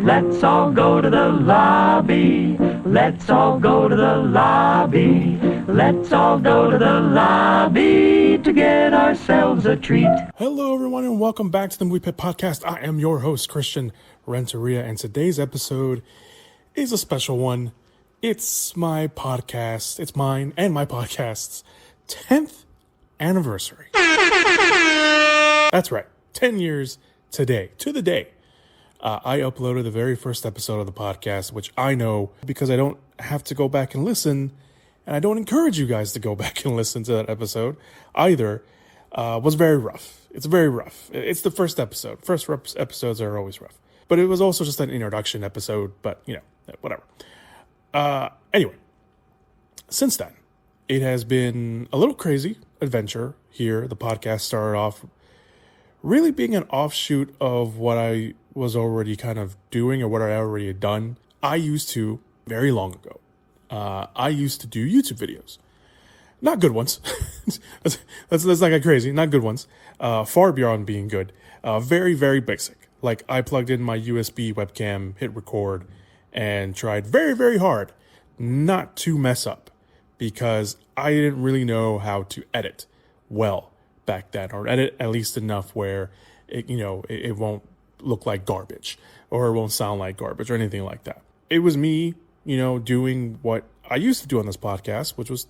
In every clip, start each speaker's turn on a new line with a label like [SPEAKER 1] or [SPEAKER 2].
[SPEAKER 1] Let's all go to the lobby. Let's all go to the lobby. Let's all go to the lobby to get ourselves a treat.
[SPEAKER 2] Hello, everyone, and welcome back to the Movie Pit Podcast. I am your host, Christian Renteria, and today's episode is a special one. It's my podcast. It's mine and my podcast's 10th anniversary. That's right, 10 years today, to the day. I uploaded the very first episode of the podcast, which I know because I don't have to go back and listen, and I don't encourage you guys to go back and listen to that episode either, was very rough. It's very rough. It's the first episode. First episodes are always rough. But it was also just an introduction episode, but, you know, whatever. Anyway, since then, it has been a little crazy adventure here. The podcast started off really being an offshoot of what I was already kind of doing or what I already had done. I used to, very long ago, I used to do YouTube videos. Not good ones. Let's not get crazy. Not good ones. Far beyond being good. Very, very basic. Like, I plugged in my USB webcam, hit record, and tried very, very hard not to mess up because I didn't really know how to edit well back then, or edit at least enough where it won't look like garbage or it won't sound like garbage or anything like that. It was me, doing what I used to do on this podcast, which was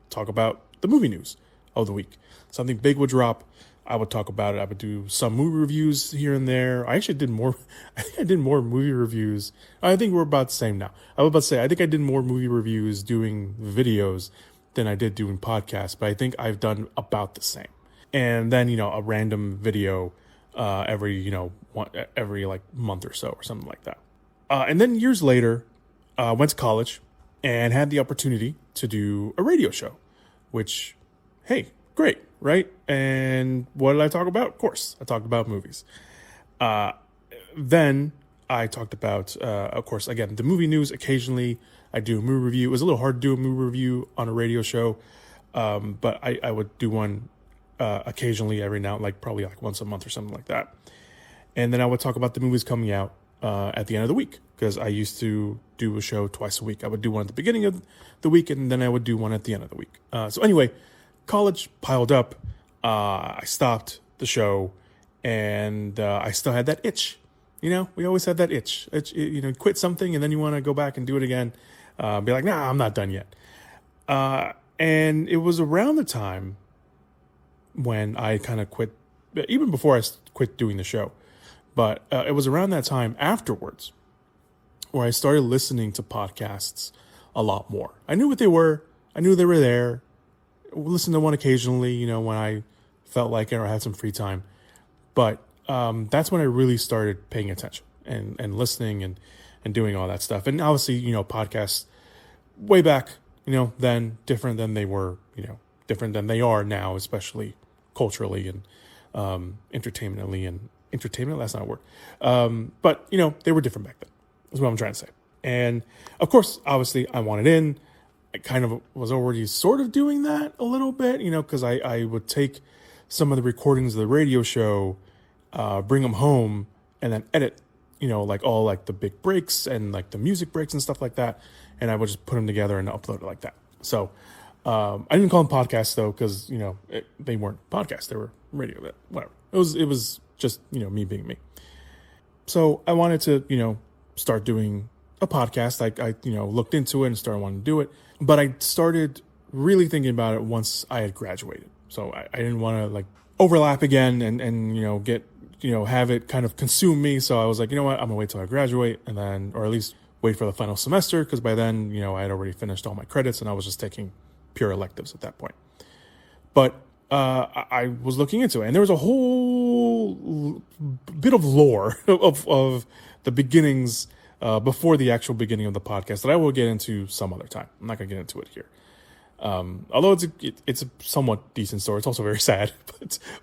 [SPEAKER 2] talk about the movie news of the week. Something big would drop, I would talk about it. I would do some movie reviews here and there. I actually did more. I think I did more movie reviews. I think we're about the same now. I was about to say, I think I did more movie reviews doing videos than I did doing podcasts, but I think I've done about the same. And then, a random video every like month or so or something like that. And then years later, went to college and had the opportunity to do a radio show, which, hey, great, right? And what did I talk about? Of course, I talked about movies. Then I talked about, of course, again, the movie news. Occasionally, I do a movie review. It was a little hard to do a movie review on a radio show, but I would do one occasionally every now, probably once a month or something like that. And then I would talk about the movies coming out at the end of the week, because I used to do a show twice a week. I would do one at the beginning of the week, and then I would do one at the end of the week. So anyway, college piled up. I stopped the show, and I still had that itch. We always had that itch. Quit something, and then you want to go back and do it again. Be like, nah, I'm not done yet. And it was around the time when I kind of quit, even before I quit doing the show. But it was around that time afterwards where I started listening to podcasts a lot more. I knew what they were. I knew they were there. Listened to one occasionally, when I felt like it or had some free time. But that's when I really started paying attention and listening and doing all that stuff. And obviously, podcasts way back, then different than they were, different than they are now, especially culturally and entertainment, that's not a word. But, they were different back then, is what I'm trying to say. And, of course, obviously, I wanted in. I kind of was already sort of doing that a little bit, because I would take some of the recordings of the radio show, bring them home, and then edit, all the big breaks and the music breaks and stuff like that. And I would just put them together and upload it like that. So I didn't call them podcasts, though, because, they weren't podcasts. They were radio, but whatever. It was just, me being me. So I wanted to, start doing a podcast. I looked into it and started wanting to do it. But I started really thinking about it once I had graduated. So I didn't want to overlap again and get, have it kind of consume me. So I was like, you know what, I'm gonna wait till I graduate and then, or at least wait for the final semester. Cause by then, I had already finished all my credits and I was just taking pure electives at that point. But I was looking into it and there was a whole bit of lore of the beginnings before the actual beginning of the podcast that I will get into some other time. I'm not going to get into it here. Although it's a somewhat decent story. It's also very sad,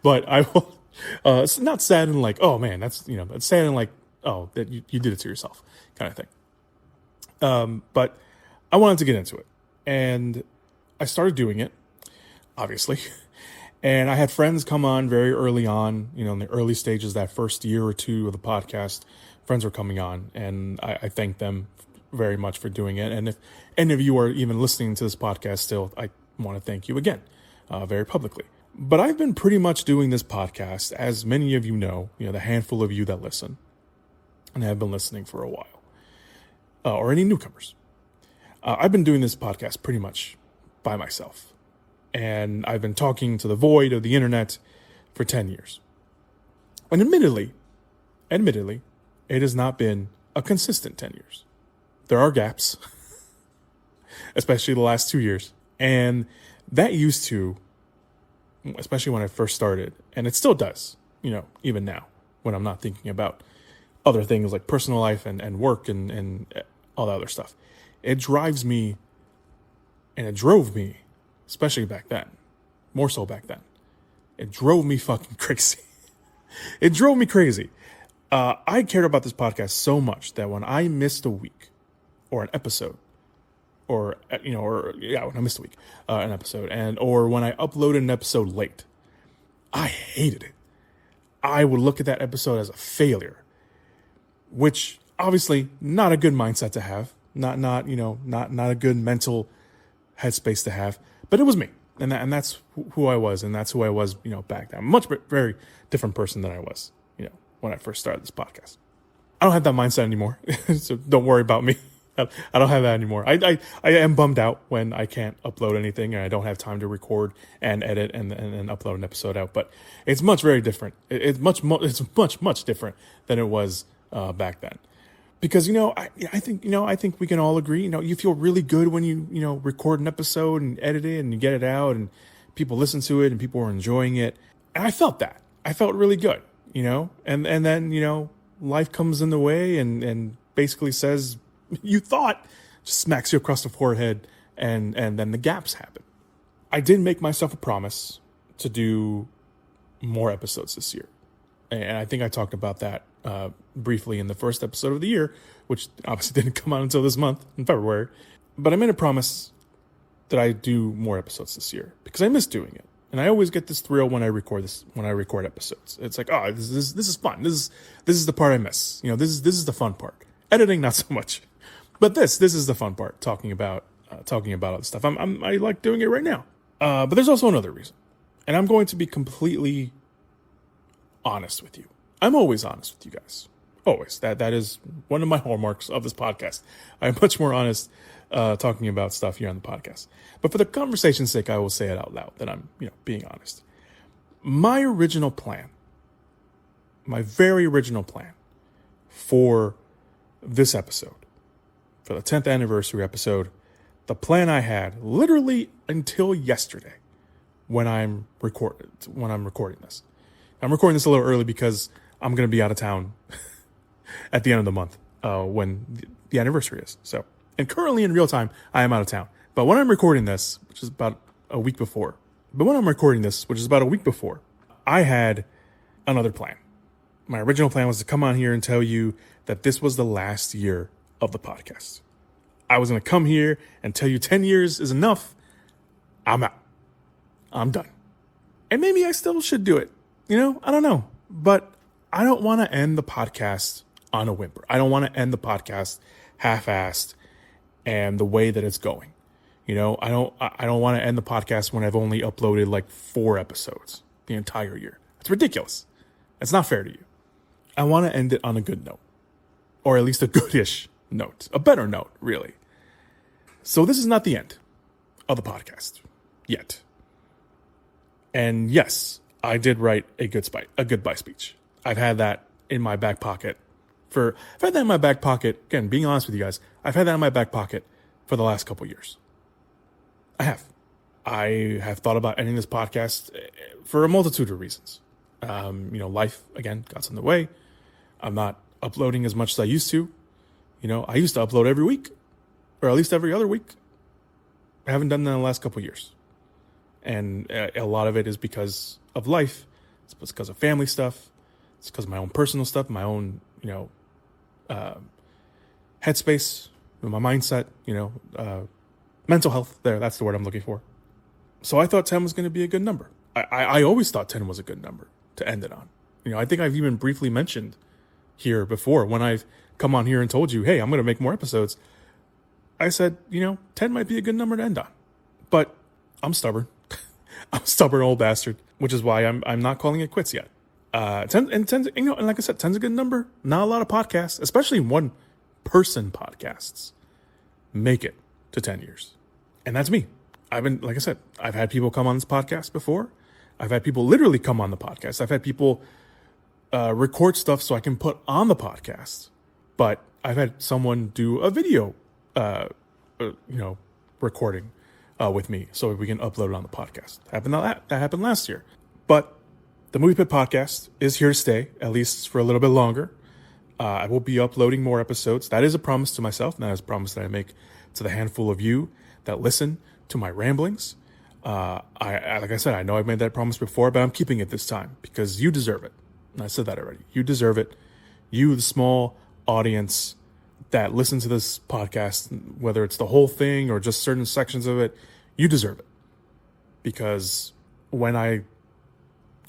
[SPEAKER 2] but I will, it's not sad in oh man, that's, it's sad in oh, that you did it to yourself kind of thing. But I wanted to get into it and I started doing it, obviously. And I had friends come on very early on, in the early stages, that first year or two of the podcast, friends were coming on, and I thank them very much for doing it. And if any of you are even listening to this podcast still, I want to thank you again, very publicly. But I've been pretty much doing this podcast, as many of you know, the handful of you that listen and have been listening for a while, or any newcomers. I've been doing this podcast pretty much by myself. And I've been talking to the void of the internet for 10 years. And admittedly, it has not been a consistent 10 years. There are gaps, especially the last 2 years. And that used to, especially when I first started, and it still does, even now, when I'm not thinking about other things like personal life and work and all that other stuff. It drives me, and it drove me, especially back then, more so back then. It drove me fucking crazy. It drove me crazy. I cared about this podcast so much that when I missed a week or an episode, when I missed a week, an episode, or when I uploaded an episode late, I hated it. I would look at that episode as a failure, which obviously not a good mindset to have, not a good mental headspace to have, but it was me. And that's who I was, and that's who I was, back then. I'm very different person than I was, when I first started this podcast. I don't have that mindset anymore, so don't worry about me. I don't have that anymore. I am bummed out when I can't upload anything and I don't have time to record and edit and upload an episode out. But it's very different. It's much different than it was back then. Because I think we can all agree. You feel really good when you record an episode and edit it and you get it out and people listen to it and people are enjoying it. And I felt that. I felt really good. And then life comes in the way and basically says you thought, just smacks you across the forehead, and then the gaps happen. I did make myself a promise to do more episodes this year, and I think I talked about that briefly in the first episode of the year, which obviously didn't come out until this month in February. But I made a promise that I do more episodes this year because I miss doing it, and I always get this thrill when I record episodes. It's like, oh, this is fun. This is the part I miss. This is the fun part. Editing, not so much, but this is the fun part. Talking about other stuff. I like doing it right now. But there's also another reason, and I'm going to be completely honest with you. I'm always honest with you guys. Always. That is one of my hallmarks of this podcast. I'm much more honest talking about stuff here on the podcast. But for the conversation's sake, I will say it out loud that I'm, being honest. My very original plan for this episode, for the 10th anniversary episode, the plan I had literally until yesterday when I'm recording this. I'm recording this a little early because I'm going to be out of town at the end of the month when the anniversary is. So, and currently in real time, I am out of town. But when I'm recording this, which is about a week before, I had another plan. My original plan was to come on here and tell you that this was the last year of the podcast. I was going to come here and tell you 10 years is enough. I'm out. I'm done. And maybe I still should do it. I don't know. But I don't want to end the podcast on a whimper. I don't want to end the podcast half-assed and the way that it's going. I don't want to end the podcast when I've only uploaded like 4 episodes the entire year. It's ridiculous. It's not fair to you. I want to end it on a good note, or at least a goodish note, a better note, really. So this is not the end of the podcast yet. And yes, I did write a goodbye speech. I've had that in my back pocket again, being honest with you guys, I've had that in my back pocket for the last couple years. I have thought about ending this podcast for a multitude of reasons. Life, again, got in the way. I'm not uploading as much as I used to. I used to upload every week, or at least every other week. I haven't done that in the last couple of years. And a lot of it is because of life. It's because of family stuff. It's because of my own personal stuff, my own, headspace, my mindset, mental health. That's the word I'm looking for. So I thought 10 was going to be a good number. I always thought 10 was a good number to end it on. I think I've even briefly mentioned here before. When I've come on here and told you, hey, I'm going to make more episodes, I said, 10 might be a good number to end on. But I'm stubborn. I'm a stubborn old bastard, which is why I'm not calling it quits yet. 10, and like I said, 10's a good number. Not a lot of podcasts, especially one-person podcasts, make it to 10 years. And that's me. Like I said, I've had people come on this podcast before. I've had people literally come on the podcast. I've had people record stuff so I can put on the podcast. But I've had someone do a video, recording with me so we can upload it on the podcast. That happened last year. But the Movie Pit Podcast is here to stay, at least for a little bit longer. I will be uploading more episodes. That is a promise to myself, and that is a promise that I make to the handful of you that listen to my ramblings. Like I said, I know I've made that promise before, but I'm keeping it this time because you deserve it. And I said that already. You deserve it. You, the small audience that listens to this podcast, whether it's the whole thing or just certain sections of it, you deserve it. Because when I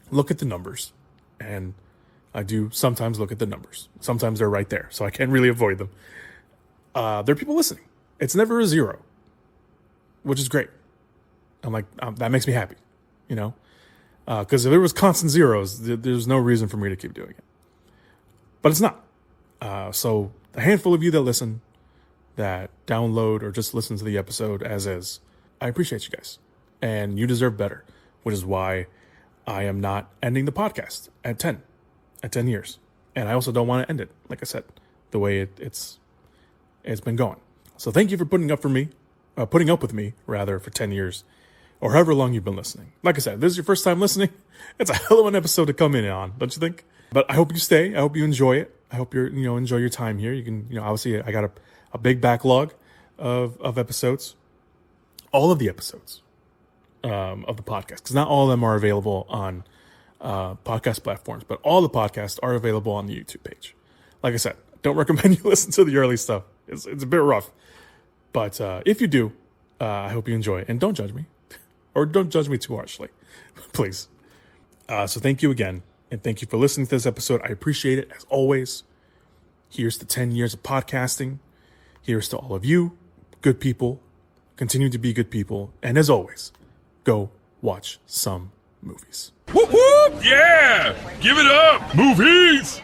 [SPEAKER 2] look at the numbers, and I do sometimes look at the numbers, sometimes they're right there, so I can't really avoid them. There are people listening. It's never a zero, which is great. I'm like, that makes me happy, because if there was constant zeros, there's no reason for me to keep doing it. But it's not. So the handful of you that listen, that download or just listen to the episode as is, I appreciate you guys. And you deserve better, which is why I am not ending the podcast at 10 years. And I also don't want to end it, like I said, the way it's been going. So thank you for putting up with me for 10 years or however long you've been listening. Like I said, if this is your first time listening, it's a hell of an episode to come in on, don't you think? But I hope you stay. I hope you enjoy it. I hope you're, enjoy your time here. You can, obviously I got a big backlog of episodes, all of the episodes of the podcast, because not all of them are available on podcast platforms, but all the podcasts are available on the YouTube page. Like I said, don't recommend you listen to the early stuff. It's a bit rough, but if you do, I hope you enjoy it, and don't judge me, or don't judge me too harshly, please. So thank you again, and thank you for listening to this episode. I appreciate it as always. Here's to 10 years of podcasting. Here's to all of you, good people. Continue to be good people, and as always, go watch some movies.
[SPEAKER 3] Whoop whoop! Yeah! Give it up! Movies!